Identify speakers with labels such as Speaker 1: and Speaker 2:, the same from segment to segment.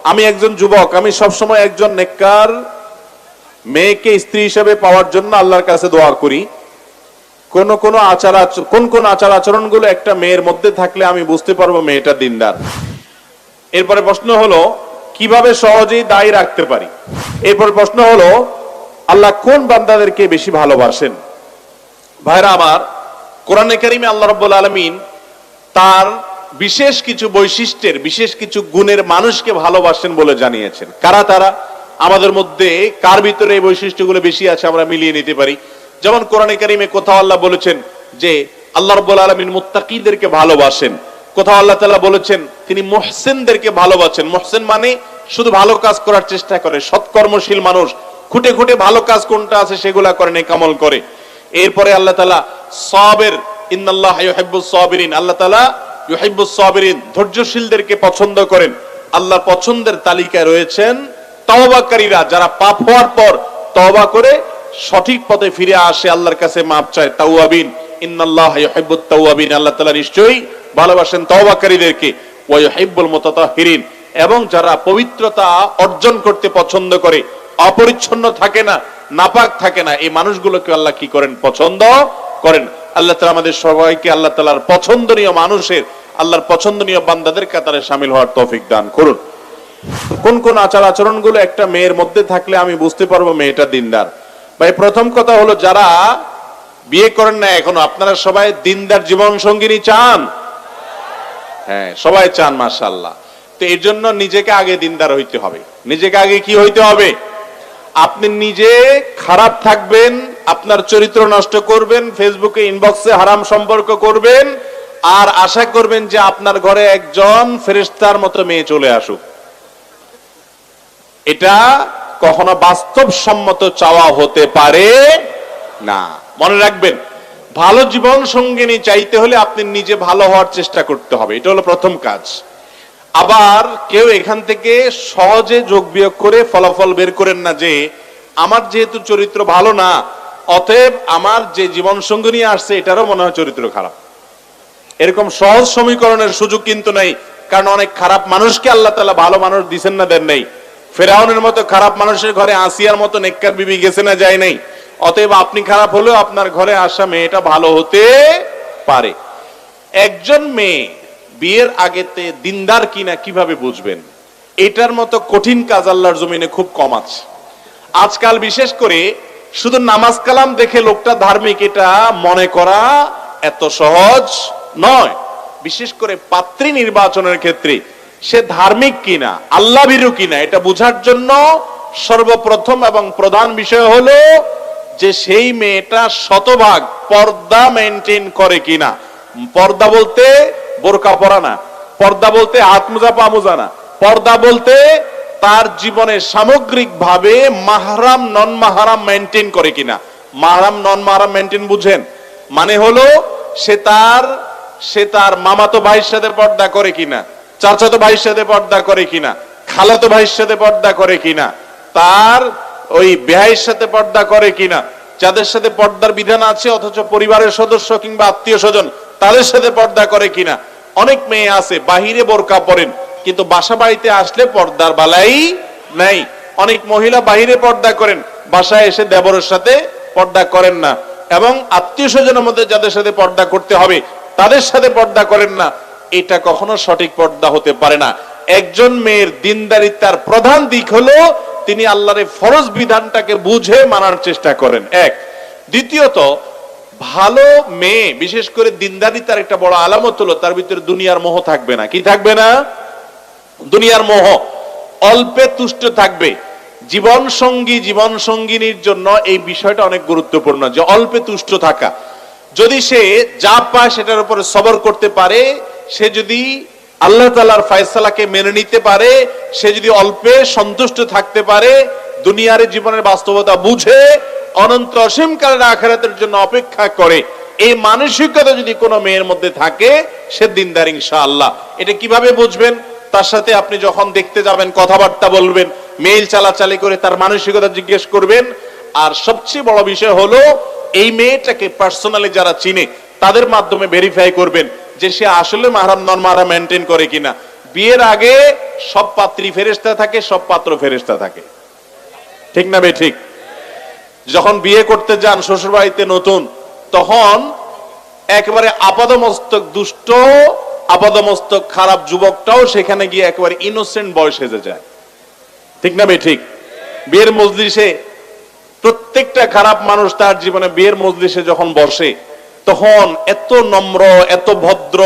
Speaker 1: আমি একজন যুবক, আমি সবসময় একজন নেককার মেয়েকে স্ত্রী হিসেবে পাওয়ার জন্য আল্লাহর কাছে দোয়া করি। কোন কোন আচার আচরণগুলো একটা মেয়ের মধ্যে থাকলে আমি বুঝতে পারবো মেয়েটা দিনদার। এরপরে প্রশ্ন হলো কিভাবে সহজেই দায়ী রাখতে পারি। এরপর প্রশ্ন হলো আল্লাহ কোন বান্দাদেরকে বেশি ভালোবাসেন। ভাইরা আমার, কোরআনে কারিমে আল্লাহ রাব্বুল আলামিন তার বিশেষ কিছু বৈশিষ্ট্যের, বিশেষ কিছু গুণের মানুষকে ভালোবাসেন বলে জানিয়েছেন। কারা তারা? আমাদের মধ্যে কার ভিতরে এই বৈশিষ্ট্যগুলো বেশি আছে আমরা মিলিয়ে নিতে পারি। যেমন কোরআনে কারিমে কোথাও আল্লাহ বলেছেন যে আল্লাহ রাব্বুল আলামিন মুত্তাকিদেরকে ভালোবাসেন, কোথাও আল্লাহ তাআলা বলেছেন তিনি মুহসিনদেরকে ভালোবাসেন। মুহসিন মানে শুধু ভালো কাজ করার চেষ্টা করে, সৎকর্মশীল মানুষ, খুঁটে খুঁটে ভালো কাজ কোনটা আছে সেগুলা করে, নেক আমল করে। এরপরে আল্লাহ তাআলা সাবির, ইন্নাল্লাহা ইউহিব্বুস সাবিরিন, আল্লাহ তাআলা ইউহিব্বুস সাবিরিন, ধৈর্যশীলদেরকে পছন্দ করেন। আল্লাহর পছন্দের তালিকায় রয়েছেন তওবাকারীরা, যারা পাপ হওয়ার পর তওবা করে সঠিক পথে ফিরে আসে, আল্লাহর কাছে মাপ চায়, তাওয়াবিন। ইন্নাল্লাহা ইউহিব্বুত তাওয়াবিন, আল্লাহ তাআলা নিশ্চয়ই ভালোবাসেন তওবাকারীদেরকে। ওয়া ইউহিব্বুল মুতাতাহহিরিন, এবং যারা পবিত্রতা অর্জন করতে পছন্দ করে, অপরিচ্ছন্ন থাকে না, নাপাক থাকে না, এই মানুষগুলোকে আল্লাহ কি করেন? পছন্দ করেন। আল্লাহ তাআলা আমাদের সবাইকে আল্লাহ তাআলার পছন্দনীয় মানুষের, আল্লাহর পছন্দনীয় বান্দাদের কাতারে শামিল হওয়ার তৌফিক দান করুন। কোন কোন আচার আচরণগুলো একটা মেয়ের মধ্যে থাকলে আমি বুঝতে পারবো মেয়েটা দিনদার? ভাই, প্রথম কথা হলো যারা বিয়ে করেন না এখনো, আপনারা সবাই দিনদার জীবন সঙ্গিনী চান? হ্যাঁ, সবাই চান, মাশাআল্লাহ। তো এর জন্য নিজেকে আগে দিনদার হইতে হবে। নিজেকে আগে কি হইতে হবে? আপনি নিজে খারাপ থাকবেন, আপনার চরিত্র নষ্ট করবেন, ফেসবুকে ইনবক্সে হারাম সম্পর্ক করবেন, আর আশা করবেন যে আপনার ঘরে একজন ফেরেশতার মতো মেয়ে চলে আসুক। এটা কখনো বাস্তবসম্মত চাওয়া হতে পারে না। মনে রাখবেন, ভালো জীবন সঙ্গিনী চাইতে হলে আপনি নিজে ভালো হওয়ার চেষ্টা করতে হবে, এটা হলো প্রথম কাজ। আবার কেউ এখান থেকে সহজে যোগ বিয়োগ করে ফলাফল বের করেন না যে আমার যেহেতু চরিত্র ভালো না, অতএব আমার যে জীবন সঙ্গিনী আসছে এটারও মনে হয় চরিত্র খারাপ। এরকম সহজ সমীকরণের সুযোগ কিন্তু নাই, কারণ অনেক খারাপ মানুষকে আল্লাহ তাআলা ভালো মানুষ দিবেন না, দেন নাই। ফেরাউনের মতো খারাপ মানুষের ঘরে আসিয়ার মতো নেককার বিবি গেছে না, যায় নাই। অতএব আপনি খারাপ হলেও আপনার ঘরে আসা মেয়েটা ভালো হতে পারে। একজন মেয়ে বিয়ের আগেতে দিনদার কিনা কিভাবে বুঝবেন? এটার মতো কঠিন কাজ আল্লাহর জমিনে খুব কম আছে। আজকাল বিশেষ করে শুধু নামাজ কালাম দেখে লোকটা ধার্মিক এটা মনে করা এত সহজ নয়। বিশেষ করে পাত্রী নির্বাচনের ক্ষেত্রে সে ধার্মিক কিনা, আল্লাহ ভীরু কিনা, এটা বোঝার জন্য সর্বপ্রথম এবং প্রধান বিষয় হলো যে সেই মেয়েটা শতভাগ পর্দা মেনটেন করে কিনা। পর্দা বলতে বোরকা পরা না, পর্দা বলতে হাত মোজা পা মোজা না, পর্দা বলতে তার জীবনে সামগ্রিক ভাবে মাহরাম নন মাহরাম মেনটেন করে কিনা। মাহরাম নন মাহরাম মেনটেন বুঝেন? মানে হলো সে তার মামাতো ভাইয়ের সাথে পর্দা করে কিনা, চাচাতো ভাইয়ের সাথে পর্দা করে কিনা, খালাতো ভাইয়ের সাথে পর্দা করে কিনা, তার ওই বেহাইয়ের সাথে পর্দা করে কিনা। যাদের সাথে পর্দার বিধান আছে অথচ পরিবারের সদস্য কিংবা আত্মীয় স্বজন তাদের সাথে পর্দা করে কিনা। অনেক মেয়ে আছে বাহিরে বোরকা পরেন কিন্তু বাসা বাড়িতে আসলে পর্দার বালাই নাই। অনেক মহিলা বাহিরে পর্দা করেন, বাসায় এসে দেবরের সাথে পর্দা করেন না, এবং আত্মীয় স্বজনের মধ্যে যাদের সাথে পর্দা করতে হবে তাদের সাথে পর্দা করেন না। এটা কখনো সঠিক পর্দা হতে পারে না। একজন মেয়ের দিনদারিতার প্রধান দিক হলো তিনি আল্লাহর ফরজ বিধানটাকে বুঝে মানার চেষ্টা করেন, এক। দ্বিতীয়ত, ভালো মেয়ে বিশেষ করে দিনদারিতার একটা বড় আলামত হলো তার ভিতরে দুনিয়ার মোহ থাকবে না। কি থাকবে না? দুনিয়ার মোহ। অল্পে তুষ্ট থাকবে। জীবন সঙ্গিনীর জন্য এই বিষয়টা অনেক গুরুত্বপূর্ণ যে অল্পে তুষ্ট থাকা। যদি সে যা পায় সেটার উপরে সবর করতে পারে, সে যদি আল্লাহ তাআলার ফয়সালাকে মেনে নিতে পারে, সে যদি অল্পে সন্তুষ্ট থাকতে পারে, দুনিয়ার জীবনের বাস্তবতা বুঝে অনন্ত অসীমকালের আখিরাতের জন্য অপেক্ষা করে, এই মানসিকতা যদি কোনো মেয়ের মধ্যে থাকে সে দিনদার ইনশাআল্লাহ। এটা কিভাবে বুঝবেন? তার সাথে আপনি যখন দেখতে যাবেন, কথাবার্তা বলবেন, মেইল চালাচালি করে তার মানসিকতা জিজ্ঞেস করবেন। আর সবচেয়ে বড় বিষয় হলো এই মেয়েটাকে পার্সোনালি যারা চিনে তাদের মাধ্যমে ভেরিফাই করবেন যে সে আসলে মাহরাম নন মাহরাম মেনটেন করে কিনা। বিয়ের আগে সব পাত্রী ফেরেশতা থাকে, সব পাত্র ফেরেশতা থাকে, ঠিক না বে ঠিক? যখন বিয়ে করতে যান শ্বশুর বাড়িতে নতুন, তখন একেবারে আপাদমস্তক দুষ্ট, আপাদমস্তক খারাপ যুবকটাও সেখানে গিয়ে একেবারে ইনোসেন্ট বয়স সেজে যায়, ঠিক না বে ঠিক? বিয়ের মজলিসে প্রত্যেকটা খারাপ মানুষ তার জীবনে বিয়ের মজলিসে যখন বসে, তখন এত নম্র, এত ভদ্র,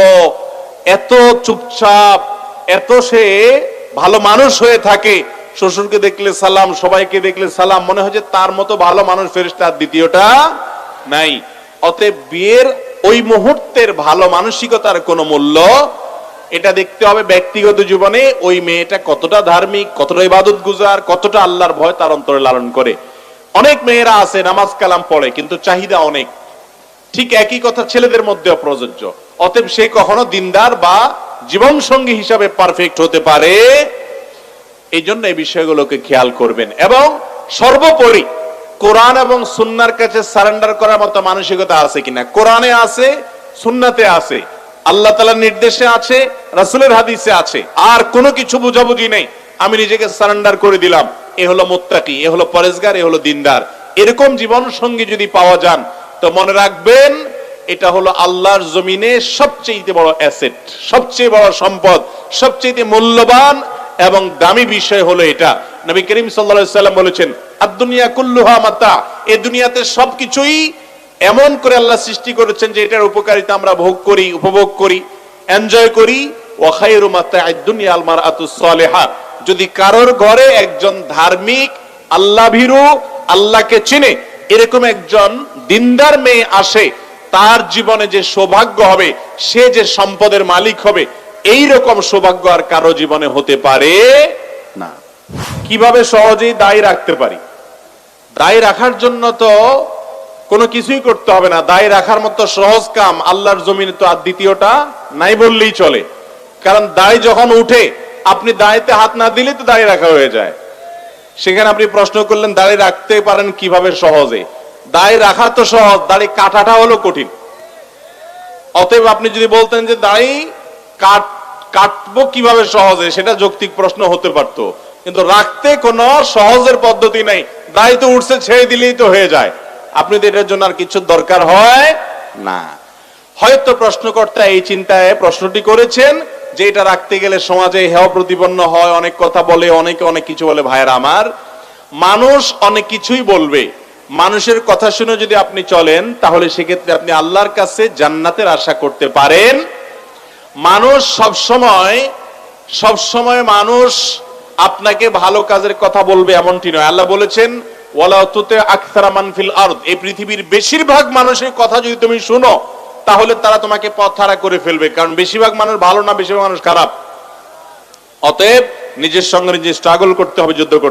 Speaker 1: এত চুপচাপ, এত সে ভালো মানুষ হয়ে থাকে, শ্বশুরকে দেখলে সালাম, সবাইকে দেখলে সালাম, মনে হয় যে তার মতো ভালো মানুষ ফেরেশতা আর দ্বিতীয়টা নাই। অতএব বিয়ের ওই মুহূর্তের ভালো মানসিকতার কোনো মূল্য, এটা দেখতে হবে ব্যক্তিগত জীবনে ওই মেয়েটা কতটা ধার্মিক, কতটা ইবাদত গুজার, কতটা আল্লাহর ভয় তার অন্তরে লালন করে। অনেক মেয়েরা আছে নামাজ কালাম পড়ে কিন্তু চাহিদা অনেক, ঠিক একই কথা ছেলেদের মধ্যেও প্রযোজ্য। অতএব সে কখনো দিনদার বা জীবন সঙ্গী হিসাবে পারফেক্ট হতে পারে, এই জন্য এই বিষয়গুলোকে খেয়াল করবেন। এবং সর্বোপরি কোরআন এবং সুন্নাহর কাছে সারেন্ডার করার মতো মানসিকতা আছে কিনা। কোরআনে আছে, সুন্নাতে আছে, আল্লাহ তাআলার নির্দেশে আছে, রাসূলের হাদিসে আছে, আর কোনো কিছু বুঝাবুঝি নেই, আমি নিজেকে সারেন্ডার করে দিলাম, এ হলো মুত্তাকি, এ হলো পরেজগার, এ হলো দিনদার। এরকম জীবন সঙ্গী যদি পাওয়া যান, তো মনে রাখবেন এটা হলো আল্লাহর জমিনে সবচেয়ে বড় অ্যাসেট, সবচেয়ে বড় সম্পদ, সবচেয়ে মূল্যবান এবং দামি বিষয় হলো এটা। নবী করিম সাল্লাল্লাহু আলাইহি সাল্লাম বলেছেন, আদ-দুনিয়া কুল্লুহা মাতা, এই দুনিয়াতে সবকিছুই এমন করে আল্লাহ সৃষ্টি করেছেন যে এটার উপকারিতা আমরা ভোগ করি, উপভোগ করি, এনজয় করি। ওয়া খায়রু মাতা'আদ দুনিয়া আল মারআতুস সালিহা, যদি কারোর ঘরে একজন ধার্মিক, আল্লাহ ভীরু, আল্লাহকে চিনে এরকম একজন দিনদার মেয়ে আসে, তার জীবনে যে সৌভাগ্য হবে, সে যে সম্পদের মালিক হবে, এই রকম সৌভাগ্য আর কারো জীবনে হতে পারে না। কিভাবে সহজেই দায় রাখতে পারি? দায় রাখার জন্য তো কোনো কিছুই করতে হবে না। দায় রাখার মতো সহজ কাম আল্লাহর জমিনে তো আর দ্বিতীয়টা নাই বললেই চলে। কারণ দায় যখন উঠে, আপনি দায়তে হাত না দিলে তো দায় রাখা হয়ে যায়। সেখানে আপনি প্রশ্ন করলেন দাড়ি রাখতে পারেন কিভাবে সহজে। দাড়ি রাখা তো সহজ, দাড়ি কাটাটা হলো কঠিন। অতএব আপনি যদি বলতেন যে দাড়ি কাটবো কিভাবে সহজে, সেটা যৌক্তিক প্রশ্ন হতে পারত, কিন্তু রাখতে কোনো সহজের পদ্ধতি নাই। দাড়ি তো উঠছে, ছেড়ে দিলেই তো হয়ে যায়। আপনি তো এটার জন্য আর কিছু দরকার হয় না। হয়তো প্রশ্নকর্তা এই চিন্তায় প্রশ্নটি করেছেন যে এটা রাখতে গেলে সমাজে হেয় প্রতিপন্ন হয়, অনেক কথা বলে, অনেকে অনেক কিছু বলে। ভাইরা আমার, মানুষ অনেক কিছুই বলবে, মানুষের কথা শুনে যদি আপনি চলেন, তাহলে সেক্ষেত্রে আপনি আল্লাহর কাছে জান্নাতের আশা করতে পারেন। মানুষ সবসময় মানুষ আপনাকে ভালো কাজের কথা বলবে এমনটি নয়। আল্লাহ বলেছেন, ওয়ালা তুতি আকসারা মান ফিল আরদ, এই পৃথিবীর বেশিরভাগ মানুষের কথা যদি তুমি শুনো, তাহলে তারা তোমাকে পথহারা করে ফেলবে। কারণ বেশিরভাগ মানুষ ভালো না, বেশিরভাগ মানুষ খারাপ। অতএব নিজের সঙ্গে নিজে স্ট্রাগল করতে হবে, যুদ্ধ করতে